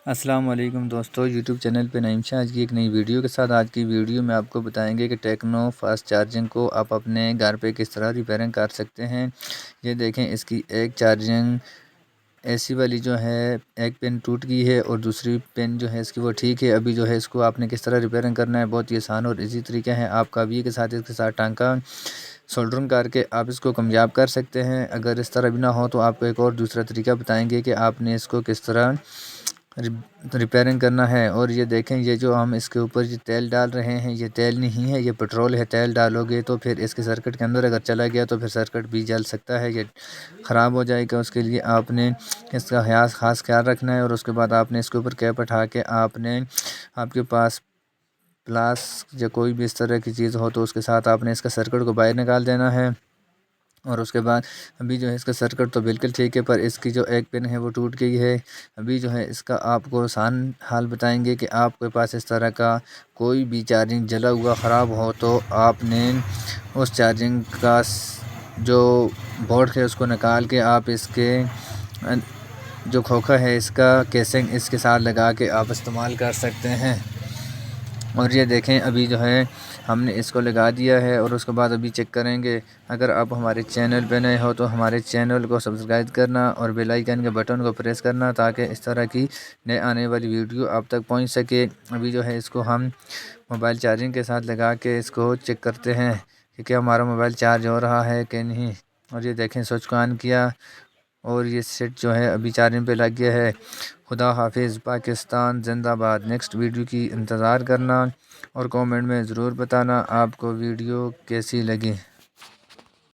السلام علیکم دوستو، یوٹیوب چینل پہ نعیم شاہ آج کی ایک نئی ویڈیو کے ساتھ۔ آج کی ویڈیو میں آپ کو بتائیں گے کہ ٹیکنو فاسٹ چارجنگ کو آپ اپنے گھر پہ کس طرح ریپیئرنگ کر سکتے ہیں۔ یہ دیکھیں، اس کی ایک چارجنگ اے سی والی جو ہے ایک پن ٹوٹ گئی ہے اور دوسری پن جو ہے اس کی وہ ٹھیک ہے۔ ابھی جو ہے اس کو آپ نے کس طرح ریپیئرنگ کرنا ہے، بہت ہی آسان اور ایزی طریقہ ہے۔ آپ کابی کے ساتھ اس کے ساتھ ٹانکا سولڈرنگ کر کے آپ اس کو کامیاب کر سکتے ہیں۔ اگر اس طرح بھی نہ ہو تو آپ کو ایک اور دوسرا طریقہ بتائیں گے کہ آپ نے اس کو کس طرح ریپیئرنگ کرنا ہے۔ اور یہ دیکھیں، یہ جو ہم اس کے اوپر یہ تیل ڈال رہے ہیں، یہ تیل نہیں ہے، یہ پٹرول ہے۔ تیل ڈالو گے تو پھر اس کے سرکٹ کے اندر اگر چلا گیا تو پھر سرکٹ بھی جل سکتا ہے، یہ خراب ہو جائے گا۔ اس کے لیے آپ نے اس کا خاص خیال رکھنا ہے۔ اور اس کے بعد آپ نے اس کے اوپر کیپ اٹھا کے آپ کے پاس پلاس یا کوئی بھی اس طرح کی چیز ہو تو اس کے ساتھ آپ نے اس کا سرکٹ کو باہر نکال دینا ہے۔ اور اس کے بعد ابھی جو ہے اس کا سرکٹ تو بالکل ٹھیک ہے، پر اس کی جو ایک پن ہے وہ ٹوٹ گئی ہے۔ ابھی جو ہے اس کا آپ کو آسان حال بتائیں گے کہ آپ کے پاس اس طرح کا کوئی بھی چارجنگ جلا ہوا خراب ہو تو آپ نے اس چارجنگ کا جو بورڈ ہے اس کو نکال کے آپ اس کے جو کھوکھا ہے اس کا کیسنگ اس کے ساتھ لگا کے آپ استعمال کر سکتے ہیں۔ اور یہ دیکھیں، ابھی جو ہے ہم نے اس کو لگا دیا ہے اور اس کے بعد ابھی چیک کریں گے۔ اگر آپ ہمارے چینل پہ نئے ہو تو ہمارے چینل کو سبسکرائب کرنا اور بیل آئیکن کے بٹن کو پریس کرنا تاکہ اس طرح کی نئے آنے والی ویڈیو آپ تک پہنچ سکے۔ ابھی جو ہے اس کو ہم موبائل چارجنگ کے ساتھ لگا کے اس کو چیک کرتے ہیں کہ کیا ہمارا موبائل چارج ہو رہا ہے کہ نہیں۔ اور یہ دیکھیں، سوئچ کو آن کیا اور یہ سیٹ جو ہے ابھی چارجنگ پہ لگ گیا ہے۔ خدا حافظ، پاکستان زندہ باد۔ نیکسٹ ویڈیو کی انتظار کرنا اور کامنٹ میں ضرور بتانا آپ کو ویڈیو کیسی لگی۔